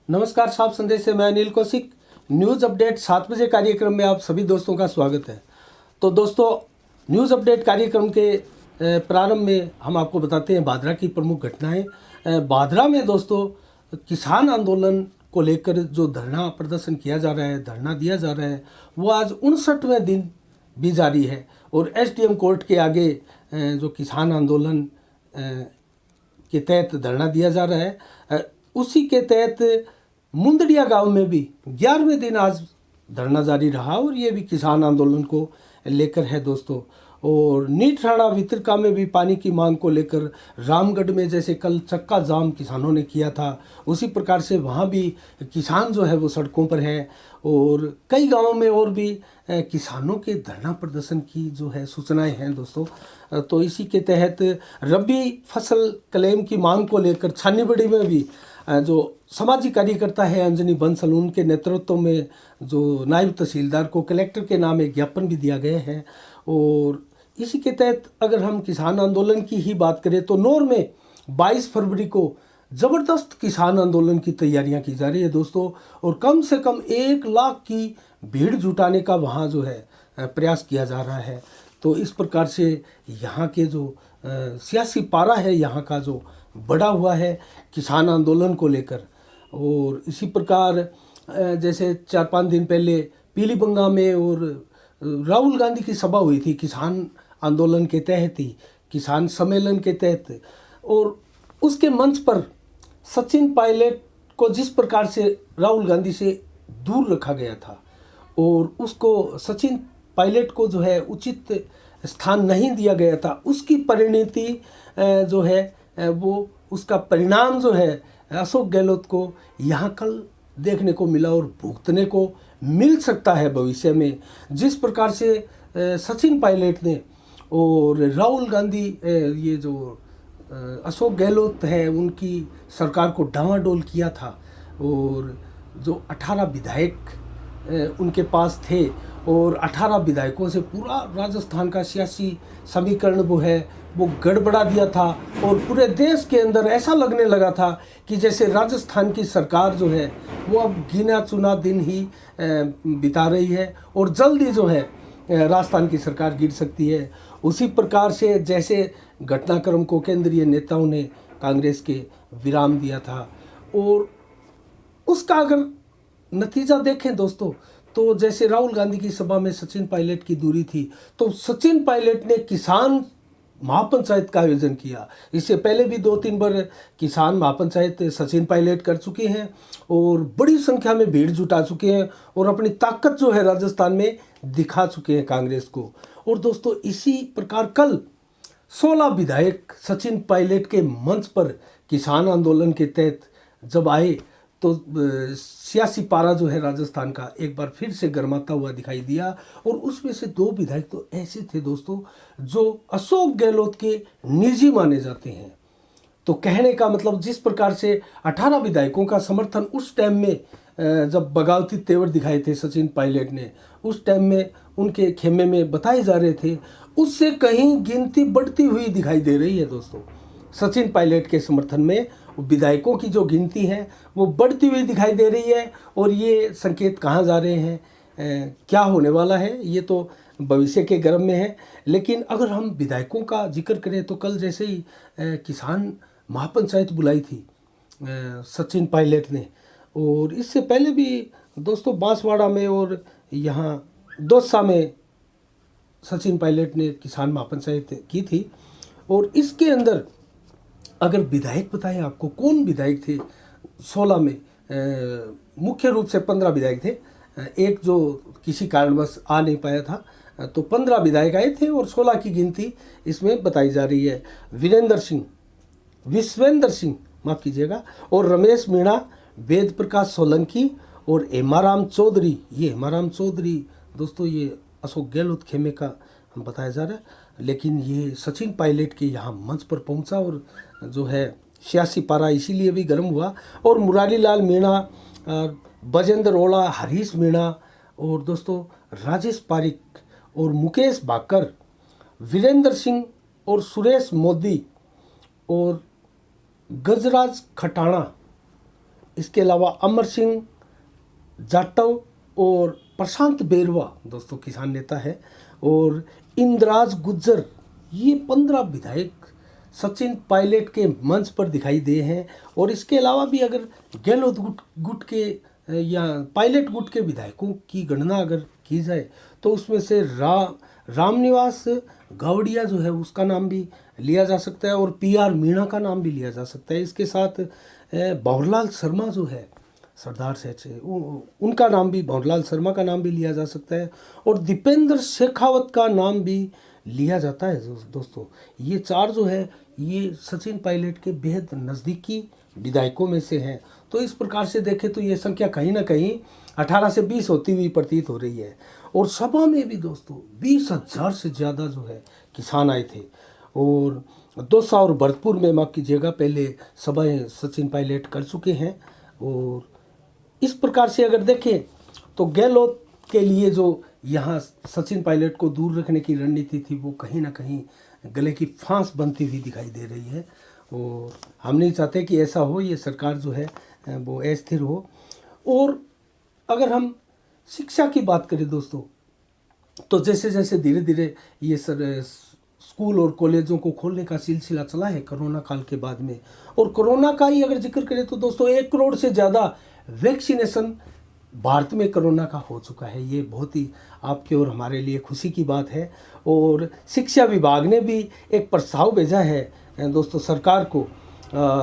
नमस्कार, साफ संदेश से मैं अनिल कौशिक। न्यूज़ अपडेट 7 बजे कार्यक्रम में आप सभी दोस्तों का स्वागत है। तो दोस्तों, न्यूज़ अपडेट कार्यक्रम के प्रारंभ में हम आपको बताते हैं भादरा की प्रमुख घटनाएं। भादरा में दोस्तों किसान आंदोलन को लेकर जो धरना प्रदर्शन किया जा रहा है, धरना दिया जा रहा है, वो आज 59वें दिन भी जारी है। और एसडीएम कोर्ट के आगे जो किसान आंदोलन के तहत धरना दिया जा रहा है, उसी के तहत मुंदड़िया गांव में भी 11वें दिन आज धरना जारी रहा और ये भी किसान आंदोलन को लेकर है दोस्तों। और नीट राणा वितरका में भी पानी की मांग को लेकर रामगढ़ में जैसे कल चक्का जाम किसानों ने किया था, उसी प्रकार से वहाँ भी किसान जो है वो सड़कों पर है। और कई गांवों में और भी किसानों के धरना प्रदर्शन की जो है सूचनाएं हैं दोस्तों। तो इसी के तहत रबी फसल क्लेम की मांग को लेकर छानीबड़ी में भी जो सामाजिक कार्यकर्ता है अंजनी बंसल, उनके नेतृत्व में जो नायब तहसीलदार को कलेक्टर के नाम एक ज्ञापन भी दिया गया है। और इसी के तहत अगर हम किसान आंदोलन की ही बात करें तो नौर में 22 फरवरी को ज़बरदस्त किसान आंदोलन की तैयारियां की जा रही है दोस्तों। और कम से कम 1 लाख की भीड़ जुटाने का वहाँ जो है प्रयास किया जा रहा है। तो इस प्रकार से यहाँ के जो सियासी पारा है यहाँ का जो बढ़ा हुआ है किसान आंदोलन को लेकर। और इसी प्रकार जैसे 4-5 दिन पहले पीलीबंगा में और राहुल गांधी की सभा हुई थी किसान आंदोलन के तहत ही, किसान सम्मेलन के तहत। और उसके मंच पर सचिन पायलट को जिस प्रकार से राहुल गांधी से दूर रखा गया था और उसको सचिन पायलट को जो है उचित स्थान नहीं दिया गया था, उसकी परिणति जो है वो उसका परिणाम जो है अशोक गहलोत को यहाँ कल देखने को मिला और भुगतने को मिल सकता है भविष्य में। जिस प्रकार से सचिन पायलट ने और राहुल गांधी ये जो अशोक गहलोत है उनकी सरकार को डामाडोल किया था, और जो 18 विधायक उनके पास थे और 18 विधायकों से पूरा राजस्थान का सियासी समीकरण वो गड़बड़ा दिया था। और पूरे देश के अंदर ऐसा लगने लगा था कि जैसे राजस्थान की सरकार जो है वो अब गिना चुना दिन ही बिता रही है और जल्द ही जो है राजस्थान की सरकार गिर सकती है। उसी प्रकार से जैसे घटनाक्रम को केंद्रीय नेताओं ने कांग्रेस के विराम दिया था। और उसका अगर नतीजा देखें दोस्तों, तो जैसे राहुल गांधी की सभा में सचिन पायलट की दूरी थी, तो सचिन पायलट ने किसान महापंचायत का आयोजन किया। इससे पहले भी 2-3 बार किसान महापंचायत सचिन पायलट कर चुके हैं और बड़ी संख्या में भीड़ जुटा चुके हैं और अपनी ताकत जो है राजस्थान में दिखा चुके हैं कांग्रेस को। और दोस्तों इसी प्रकार कल 16 विधायक सचिन पायलट के मंच पर किसान आंदोलन के तहत जब आए तो सियासी पारा जो है राजस्थान का एक बार फिर से गर्माता हुआ दिखाई दिया। और उसमें से 2 विधायक तो ऐसे थे दोस्तों जो अशोक गहलोत के निजी माने जाते हैं। तो कहने का मतलब जिस प्रकार से 18 विधायकों का समर्थन उस टाइम में जब बगावती तेवर दिखाए थे सचिन पायलट ने, उस टाइम में उनके खेमे में बताए जा रहे थे, उससे कहीं गिनती बढ़ती हुई दिखाई दे रही है दोस्तों। सचिन पायलट के समर्थन में विधायकों की जो गिनती है वो बढ़ती हुई दिखाई दे रही है। और ये संकेत कहाँ जा रहे हैं, क्या होने वाला है, ये तो भविष्य के गर्भ में है। लेकिन अगर हम विधायकों का जिक्र करें तो कल जैसे ही किसान महापंचायत बुलाई थी सचिन पायलट ने, और इससे पहले भी दोस्तों बांसवाड़ा में और यहाँ दौसा में सचिन पायलट ने किसान महापंचायत की थी। और इसके अंदर अगर विधायक बताएं आपको कौन विधायक थे 16 में, मुख्य रूप से 15 विधायक थे, एक जो किसी कारणवश आ नहीं पाया था, तो 15 विधायक आए थे और 16 की गिनती इसमें बताई जा रही है। विश्वेंद्र सिंह माफ़ कीजिएगा, और रमेश मीणा, वेद प्रकाश सोलंकी और हेमाराम चौधरी। ये हेमाराम चौधरी दोस्तों ये अशोक गहलोत खेमे का बताया जा रहा है। लेकिन ये सचिन पायलट के यहाँ मंच पर पहुँचा और जो है सियासी पारा इसीलिए भी गर्म हुआ। और मुरारी लाल मीणा, बजेंद्र ओला, हरीश मीणा और दोस्तों राजेश पारिक और मुकेश भाकर, वीरेंद्र सिंह और सुरेश मोदी और गजराज खटाणा, इसके अलावा अमर सिंह जाटव और प्रशांत बेरवा दोस्तों किसान नेता है, और इंद्राज गुज्जर, ये 15 विधायक सचिन पायलट के मंच पर दिखाई दिए हैं। और इसके अलावा भी अगर गहलोत गुट के या पायलट गुट के विधायकों की गणना अगर की जाए तो उसमें से रामनिवास गावड़िया जो है उसका नाम भी लिया जा सकता है, और PR मीणा का नाम भी लिया जा सकता है। इसके साथ भंवरलाल शर्मा जो है सरदार से उनका नाम भी, भंवरलाल शर्मा का नाम भी लिया जा सकता है, और दीपेंद्र शेखावत का नाम भी लिया जाता है। दोस्तों ये 4 जो है ये सचिन पायलट के बेहद नज़दीकी विधायकों में से हैं। तो इस प्रकार से देखें तो ये संख्या कहीं ना कहीं 18 से 20 होती हुई प्रतीत हो रही है। और सभा में भी दोस्तों 20,000 से ज़्यादा जो है किसान आए थे, और दौसा और भरतपुर में माफ़ कीजिएगा पहले सभाएं सचिन पायलट कर चुके हैं। और इस प्रकार से अगर देखें तो गहलोत के लिए जो यहाँ सचिन पायलट को दूर रखने की रणनीति थी वो कहीं ना कहीं गले की फांस बनती हुई दिखाई दे रही है, और हम नहीं चाहते कि ऐसा हो, ये सरकार जो है वो अस्थिर हो। और अगर हम शिक्षा की बात करें दोस्तों, तो जैसे जैसे धीरे धीरे ये स्कूल और कॉलेजों को खोलने का सिलसिला चला है कोरोना काल के बाद में, और कोरोना का ही अगर जिक्र करें तो दोस्तों 1 करोड़ से ज़्यादा वैक्सीनेशन भारत में कोरोना का हो चुका है। ये बहुत ही आपके और हमारे लिए खुशी की बात है। और शिक्षा विभाग ने भी एक प्रस्ताव भेजा है दोस्तों सरकार को,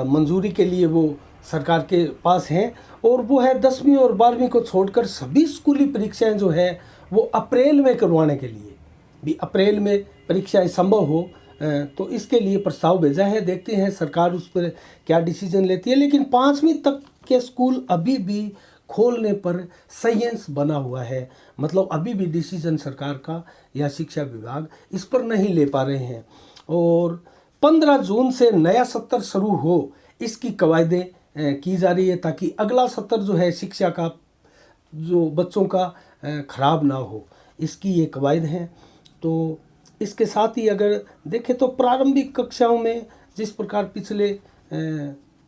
मंजूरी के लिए वो सरकार के पास हैं, और वो है 10वीं और 12वीं को छोड़कर सभी स्कूली परीक्षाएं जो है वो अप्रैल में करवाने के लिए भी, अप्रैल में परीक्षाएं संभव हो, तो इसके लिए प्रस्ताव भेजा है। देखते हैं सरकार उस पर क्या डिसीजन लेती है। लेकिन 5वीं तक के स्कूल अभी भी खोलने पर साइंस बना हुआ है, मतलब अभी भी डिसीजन सरकार का या शिक्षा विभाग इस पर नहीं ले पा रहे हैं। और 15 जून से नया सत्र शुरू हो इसकी कवायदें की जा रही है, ताकि अगला सत्र जो है शिक्षा का जो बच्चों का खराब ना हो, इसकी ये कवायद हैं। तो इसके साथ ही अगर देखें तो प्रारंभिक कक्षाओं में जिस प्रकार पिछले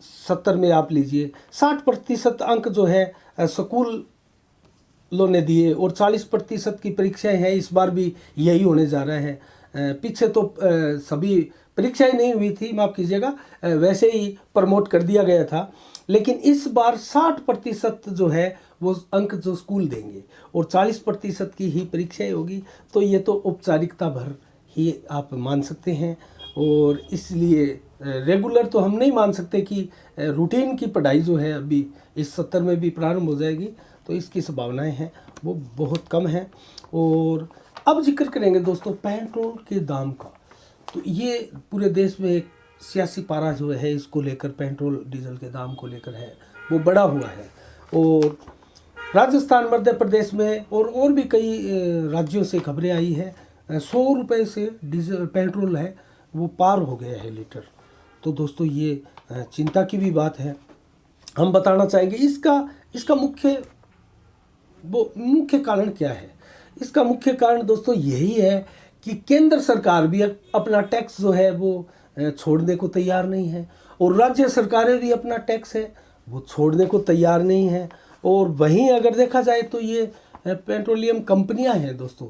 सत्र में आप लीजिए 60% अंक जो है स्कूलों ने दिए, और 40% की परीक्षाएं हैं, इस बार भी यही होने जा रहा है। पीछे तो सभी परीक्षाएं नहीं हुई थी, माफ़ कीजिएगा, वैसे ही प्रमोट कर दिया गया था, लेकिन इस बार 60% जो है वो अंक जो स्कूल देंगे और 40% की ही परीक्षाएं होगी। तो ये तो औपचारिकता भर ही आप मान सकते हैं, और इसलिए रेगुलर तो हम नहीं मान सकते कि रूटीन की पढ़ाई जो है अभी इस सत्र में भी प्रारंभ हो जाएगी, तो इसकी संभावनाएं हैं वो बहुत कम हैं। और अब जिक्र करेंगे दोस्तों पेट्रोल के दाम का। तो ये पूरे देश में एक सियासी पारा जो है इसको लेकर, पेट्रोल डीजल के दाम को लेकर है वो बड़ा हुआ है, और राजस्थान, मध्य प्रदेश में और भी कई राज्यों से खबरें आई है 100 रुपये से डीजल पेट्रोल है वो पार हो गया है लीटर। तो दोस्तों ये चिंता की भी बात है। हम बताना चाहेंगे इसका मुख्य कारण क्या है। इसका मुख्य कारण दोस्तों यही है कि केंद्र सरकार भी अपना टैक्स जो है वो छोड़ने को तैयार नहीं है, और राज्य सरकारें भी अपना टैक्स है वो छोड़ने को तैयार नहीं है। और वहीं अगर देखा जाए तो ये पेट्रोलियम कंपनियां हैं दोस्तों,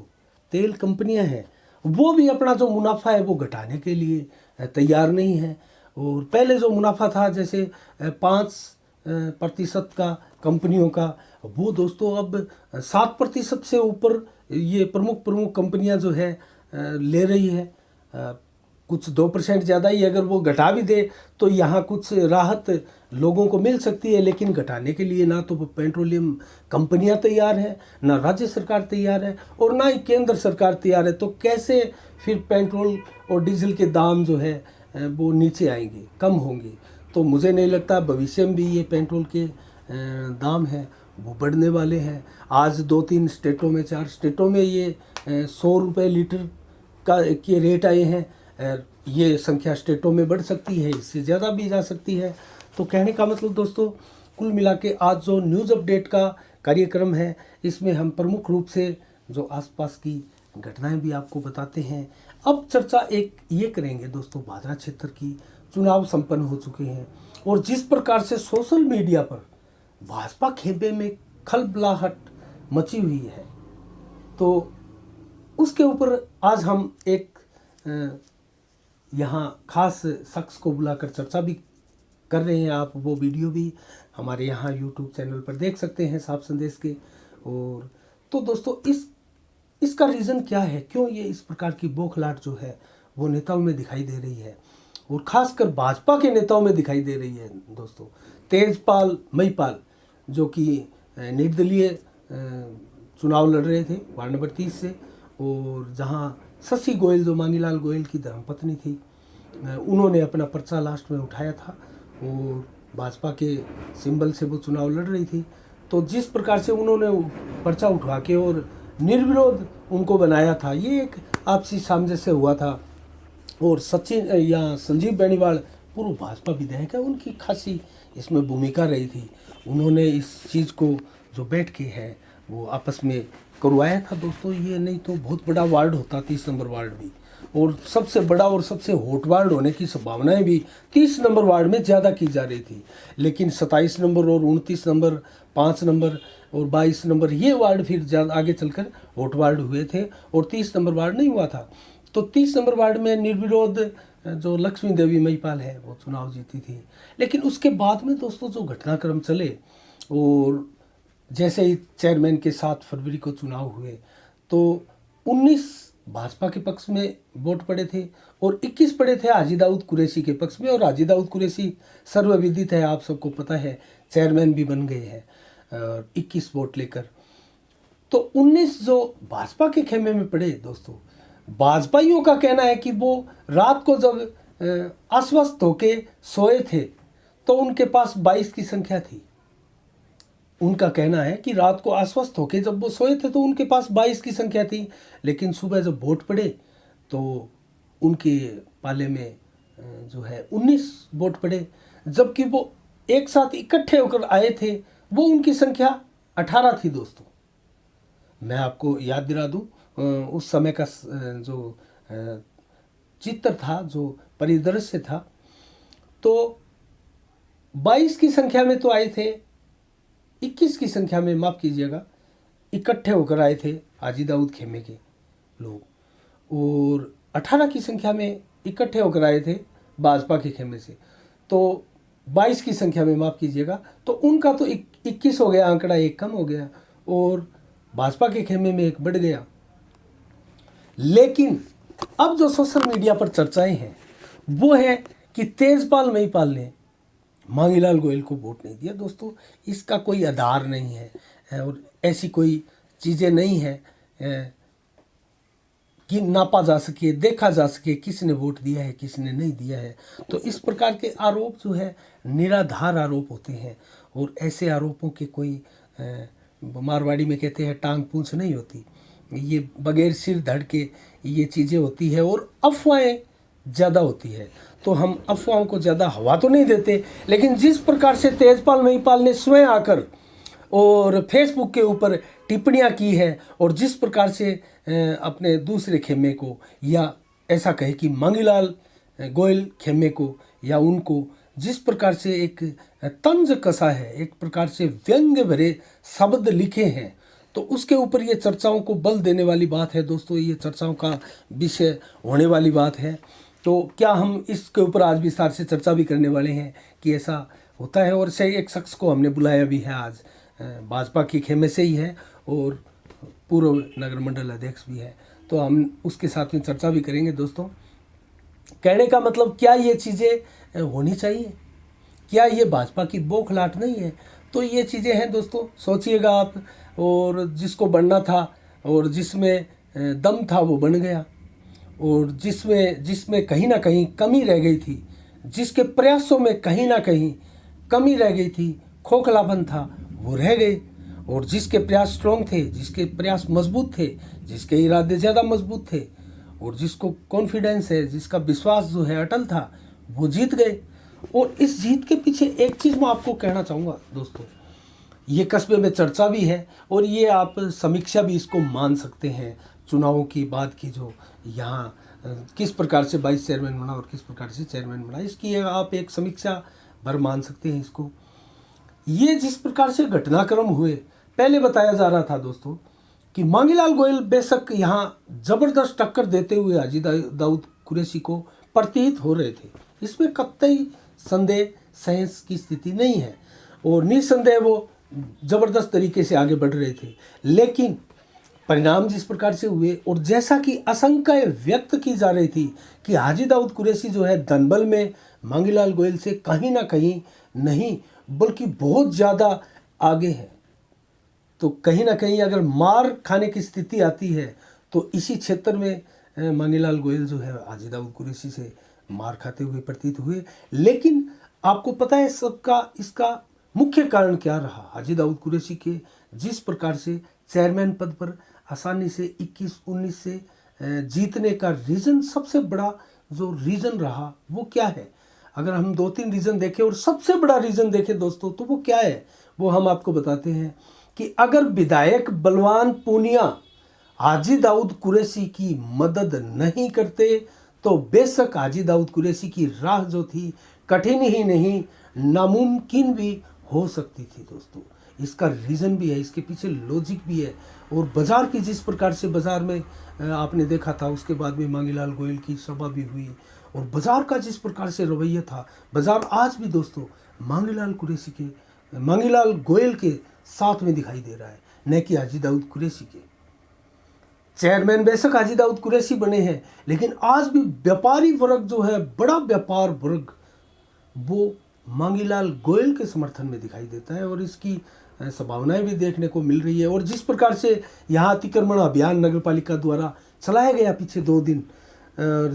तेल कंपनियां हैं, वो भी अपना जो मुनाफा है वो घटाने के लिए तैयार नहीं है। और पहले जो मुनाफा था जैसे 5% का कंपनियों का, वो दोस्तों अब 7% से ऊपर ये प्रमुख कंपनियां जो है ले रही है। कुछ 2% ज़्यादा ही अगर वो घटा भी दे तो यहाँ कुछ राहत लोगों को मिल सकती है, लेकिन घटाने के लिए ना तो पेट्रोलियम कंपनियां तैयार है, ना राज्य सरकार तैयार है, और ना ही केंद्र सरकार तैयार है। तो कैसे फिर पेट्रोल और डीजल के दाम जो है वो नीचे आएंगे, कम होंगे। तो मुझे नहीं लगता भविष्य में भी ये पेट्रोल के दाम हैं वो बढ़ने वाले हैं। आज 2-3 स्टेटों में, 4 स्टेटों में ये 100 रुपये लीटर के रेट आए हैं। ये संख्या स्टेटों में बढ़ सकती है, इससे ज़्यादा भी जा सकती है। तो कहने का मतलब दोस्तों कुल मिला के आज जो न्यूज़ अपडेट का कार्यक्रम है इसमें हम प्रमुख रूप से जो आसपास की घटनाएं भी आपको बताते हैं। अब चर्चा एक ये करेंगे दोस्तों, भादरा क्षेत्र की चुनाव संपन्न हो चुके हैं, और जिस प्रकार से सोशल मीडिया पर भाजपा खेमे में खलबलाहट मची हुई है। तो उसके ऊपर आज हम एक यहाँ खास शख्स को बुलाकर चर्चा भी कर रहे हैं। आप वो वीडियो भी हमारे यहाँ यूट्यूब चैनल पर देख सकते हैं, साफ संदेश के। और तो दोस्तों इसका रीज़न क्या है, क्यों ये इस प्रकार की बौखलाहट जो है वो नेताओं में दिखाई दे रही है, और ख़ासकर भाजपा के नेताओं में दिखाई दे रही है दोस्तों। तेजपाल महीपाल जो कि निर्दलीय चुनाव लड़ रहे थे वार्ड नंबर 30 से, और जहाँ शशि गोयल जो मांगीलाल गोयल की धर्मपत्नी थी, उन्होंने अपना पर्चा लास्ट में उठाया था और भाजपा के सिंबल से वो चुनाव लड़ रही थी। तो जिस प्रकार से उन्होंने पर्चा उठवा के और निर्विरोध उनको बनाया था, ये एक आपसी सामंजस्य हुआ था। और सचिन या संजीव बेनीवाल पूर्व भाजपा विधायक है, उनकी खासी इसमें भूमिका रही थी। उन्होंने इस चीज़ को जो बैठ के है वो आपस में करवाया था दोस्तों। ये नहीं तो बहुत बड़ा वार्ड होता 30 नंबर वार्ड भी, और सबसे बड़ा और सबसे हॉट वार्ड होने की संभावनाएं भी 30 नंबर वार्ड में ज़्यादा की जा रही थी। लेकिन 27 नंबर और 29 नंबर, 5 नंबर और 22 नंबर ये वार्ड फिर ज़्यादा आगे चलकर हॉट वार्ड हुए थे, और 30 नंबर वार्ड नहीं हुआ था। तो 30 नंबर वार्ड में निर्विरोध जो लक्ष्मी देवी महीपाल है वो चुनाव जीती थी। लेकिन उसके बाद में दोस्तों जो घटनाक्रम चले, और जैसे ही चेयरमैन के 7 फरवरी को चुनाव हुए तो 19 भाजपा के पक्ष में वोट पड़े थे और 21 पड़े थे हाजी दाऊद कुरैशी के पक्ष में। और हाजी दाऊद कुरैशी सर्वविदित है, आप सबको पता है, चेयरमैन भी बन गए हैं 21 वोट लेकर। तो 19 जो भाजपा के खेमे में पड़े दोस्तों, भाजपाइयों का कहना है कि वो रात को जब अस्वस्थ होके सोए थे तो उनके पास 22 की संख्या थी। उनका कहना है कि रात को अस्वस्थ होके जब वो सोए थे तो उनके पास 22 की संख्या थी, लेकिन सुबह जब वोट पड़े तो उनके पाले में जो है 19 वोट पड़े, जबकि वो एक साथ इकट्ठे होकर आए थे वो उनकी संख्या 18 थी दोस्तों। मैं आपको याद दिला दूं उस समय का जो चित्र था, जो परिदृश्य था, तो 22 की संख्या में तो आए थे, 21 की संख्या में, माफ़ कीजिएगा, इकट्ठे होकर आए थे हाजी दाऊद खेमे के लोग, और 18 की संख्या में इकट्ठे होकर आए थे भाजपा के खेमे से। तो 22 की संख्या में, माफ़ कीजिएगा, तो उनका तो 21 हो गया, आंकड़ा एक कम हो गया और भाजपा के खेमे में एक बढ़ गया। लेकिन अब जो सोशल मीडिया पर चर्चाएं हैं वो है कि तेजपाल महीपाल ने मांगीलाल गोयल को वोट नहीं दिया। दोस्तों इसका कोई आधार नहीं है और ऐसी कोई चीज़ें नहीं है कि नापा जा सके, देखा जा सके किसने वोट दिया है किसने नहीं दिया है। तो इस प्रकार के आरोप जो है निराधार आरोप होते हैं, और ऐसे आरोपों के कोई मारवाड़ी में कहते हैं टांग पूंछ नहीं होती, ये बगैर सिर धड़ के ये चीज़ें होती है और अफवाहें ज़्यादा होती है। तो हम अफवाहों को ज़्यादा हवा तो नहीं देते, लेकिन जिस प्रकार से तेजपाल महीपाल ने स्वयं आकर और फेसबुक के ऊपर टिप्पणियां की है, और जिस प्रकार से अपने दूसरे खेमे को, या ऐसा कहे कि मांगीलाल गोयल खेमे को या उनको जिस प्रकार से एक तंज कसा है, एक प्रकार से व्यंग्य भरे शब्द लिखे हैं, तो उसके ऊपर ये चर्चाओं को बल देने वाली बात है दोस्तों। ये चर्चाओं का विषय होने वाली बात है। तो क्या हम इसके ऊपर आज विस्तार से चर्चा भी करने वाले हैं कि ऐसा होता है। और से एक शख्स को हमने बुलाया भी है आज, भाजपा के खेमे से ही है और पूर्व नगर मंडल अध्यक्ष भी है, तो हम उसके साथ में चर्चा भी करेंगे दोस्तों। कहने का मतलब, क्या ये चीज़ें होनी चाहिए, क्या ये भाजपा की बौखलाहट नहीं है? तो ये चीज़ें हैं दोस्तों, सोचिएगा आप। और जिसको बनना था और जिसमें दम था वो बन गया, और जिसमें कहीं ना कहीं कमी रह गई थी, जिसके प्रयासों में कहीं ना कहीं कमी रह गई थी, खोखलापन था, वो रह गए। और जिसके प्रयास स्ट्रॉन्ग थे, जिसके प्रयास मजबूत थे, जिसके इरादे ज़्यादा मजबूत थे, और जिसको कॉन्फिडेंस है, जिसका विश्वास जो है अटल था, वो जीत गए। और इस जीत के पीछे एक चीज़ मैं आपको कहना चाहूँगा दोस्तों, ये कस्बे में चर्चा भी है और ये आप समीक्षा भी इसको मान सकते हैं चुनावों की बाद की, जो यहाँ किस प्रकार से 22 चेयरमैन बना और किस प्रकार से चेयरमैन बना, इसकी आप एक समीक्षा भर मान सकते हैं इसको। ये जिस प्रकार से घटनाक्रम हुए, पहले बताया जा रहा था दोस्तों कि मांगीलाल गोयल बेशक यहाँ ज़बरदस्त टक्कर देते हुए हाजी दाऊद कुरैशी को प्रतीत हो रहे थे, इसमें कतई संदेह सहस की स्थिति नहीं है और निसंदेह वो ज़बरदस्त तरीके से आगे बढ़ रहे थे। लेकिन परिणाम जिस प्रकार से हुए और जैसा कि आशंकाएं व्यक्त की जा रही थी कि हाजी दाऊद कुरैशी जो है धनबल में मांगीलाल गोयल से कहीं ना कहीं नहीं बल्कि बहुत ज़्यादा आगे है, तो कहीं ना कहीं अगर मार खाने की स्थिति आती है तो इसी क्षेत्र में मांगीलाल गोयल जो है हाजी दाऊद कुरैशी से मार खाते हुए प्रतीत हुए। लेकिन आपको पता है सबका इसका मुख्य कारण क्या रहा? हाजी दाऊद कुरैशी के जिस प्रकार से चेयरमैन पद पर आसानी से 21-19 से जीतने का रीज़न, सबसे बड़ा जो रीज़न रहा वो क्या है? अगर हम 2-3 रीज़न देखें और सबसे बड़ा रीज़न देखें दोस्तों तो वो क्या है, वो हम आपको बताते हैं कि अगर विधायक बलवान पूनिया हाजी दाऊद कुरैशी की मदद नहीं करते तो बेशक हाजी दाऊद कुरैशी की राह जो थी कठिन ही नहीं नामुमकिन भी हो सकती थी दोस्तों। इसका रीज़न भी है, इसके पीछे लॉजिक भी है। और बाज़ार की जिस प्रकार से बाज़ार में आपने देखा था, उसके बाद में मांगीलाल गोयल की सभा भी हुई और बाज़ार का जिस प्रकार से रवैया था, बाज़ार आज भी दोस्तों मांगीलाल गोयल के साथ में दिखाई दे रहा है, न कि हाजी दाऊद कुरैशी के। चेयरमैन बेशक हाजी दाऊद कुरैशी बने हैं, लेकिन आज भी व्यापारी वर्ग जो है, बड़ा व्यापार वर्ग, वो मांगीलाल गोयल के समर्थन में दिखाई देता है और इसकी संभावनाएं भी देखने को मिल रही है। और जिस प्रकार से यहाँ अतिक्रमण अभियान नगर पालिका द्वारा चलाया गया पिछले 2 दिन,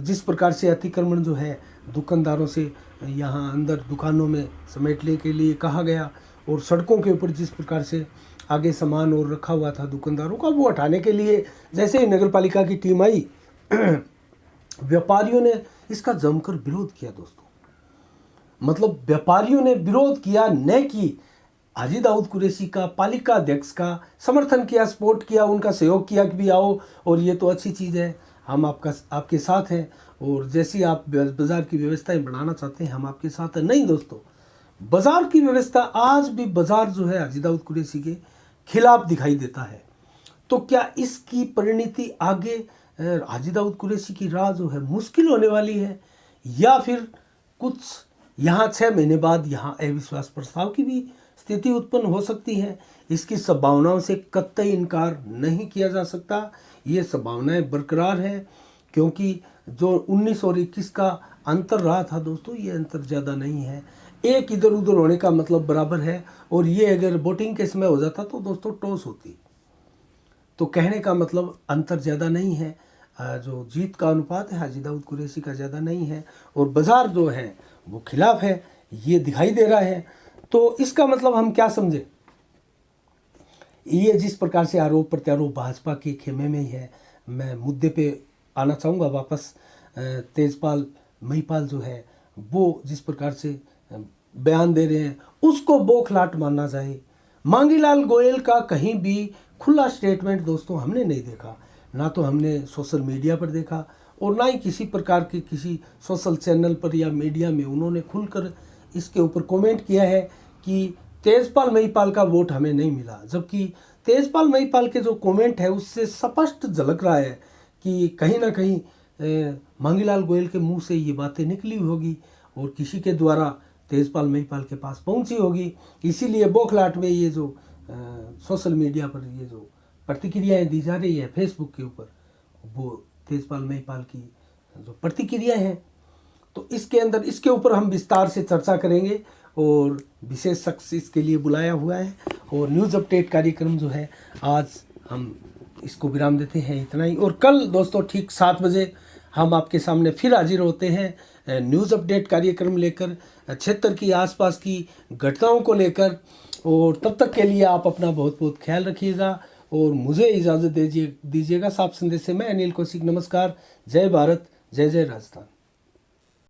जिस प्रकार से अतिक्रमण जो है दुकानदारों से यहाँ अंदर दुकानों में समेटने के लिए कहा गया और सड़कों के ऊपर जिस प्रकार से आगे सामान और रखा हुआ था दुकानदारों का, वो हटाने के लिए जैसे ही नगर पालिका की टीम आई व्यापारियों ने इसका जमकर विरोध किया दोस्तों। मतलब व्यापारियों ने विरोध किया, न कि हाजी दाऊद कुरैशी का पालिका अध्यक्ष का समर्थन किया, सपोर्ट किया, उनका सहयोग किया कि भी आओ और ये तो अच्छी चीज़ है, हम आपके साथ हैं और जैसी आप बाज़ार की व्यवस्थाएं बढ़ाना चाहते हैं हम आपके साथ हैं। नहीं दोस्तों, बाज़ार की व्यवस्था आज भी बाज़ार जो है हाजी दाऊद कुरैशी के खिलाफ दिखाई देता है। तो क्या इसकी परिणति आगे हाजी दाऊद कुरैशी की राह जो है मुश्किल होने वाली है, या फिर कुछ यहाँ 6 महीने बाद यहाँ अविश्वास प्रस्ताव की भी स्थिति उत्पन्न हो सकती है? इसकी संभावनाओं से कतई इनकार नहीं किया जा सकता। ये संभावनाएं बरकरार है क्योंकि जो 19 और 21 का अंतर रहा था दोस्तों, ये अंतर ज़्यादा नहीं है। एक इधर उधर होने का मतलब बराबर है और ये अगर वोटिंग के समय हो जाता तो दोस्तों टॉस होती। तो कहने का मतलब अंतर ज़्यादा नहीं है, जो जीत का अनुपात है हाजी दाऊद कुरैशी का ज़्यादा नहीं है और बाज़ार जो है वो खिलाफ है, ये दिखाई दे रहा है। तो इसका मतलब हम क्या समझे? ये जिस प्रकार से आरोप प्रत्यारोप भाजपा के खेमे में ही है, मैं मुद्दे पे आना चाहूँगा वापस। तेजपाल महिपाल जो है वो जिस प्रकार से बयान दे रहे हैं उसको बौखलाहट मानना जाए। मांगीलाल गोयल का कहीं भी खुला स्टेटमेंट दोस्तों हमने नहीं देखा, ना तो हमने सोशल मीडिया पर देखा और ना ही किसी प्रकार के किसी सोशल चैनल पर या मीडिया में उन्होंने खुलकर इसके ऊपर कमेंट किया है कि तेजपाल महिपाल का वोट हमें नहीं मिला। जबकि तेजपाल महिपाल के जो कमेंट है उससे स्पष्ट झलक रहा है कि कहीं ना कहीं मांगीलाल गोयल के मुंह से ये बातें निकली होगी और किसी के द्वारा तेजपाल महिपाल के पास पहुंची होगी। इसीलिए बौखलाहट में ये जो सोशल मीडिया पर ये जो प्रतिक्रियाएं दी जा रही है फेसबुक के ऊपर, वो तेजपाल महिपाल की जो प्रतिक्रिया हैं, तो इसके ऊपर हम विस्तार से चर्चा करेंगे और विशेष शख्स इसके लिए बुलाया हुआ है। और न्यूज़ अपडेट कार्यक्रम जो है आज हम इसको विराम देते हैं, इतना ही। और कल दोस्तों ठीक 7 बजे हम आपके सामने फिर हाजिर होते हैं न्यूज़ अपडेट कार्यक्रम लेकर, क्षेत्र की आसपास की घटनाओं को लेकर। और तब तक के लिए आप अपना बहुत बहुत ख्याल रखिएगा और मुझे इजाज़त दीजिएगा। साफ संदेश से मैं अनिल कौशिक, नमस्कार, जय भारत, जय जय राजस्थान।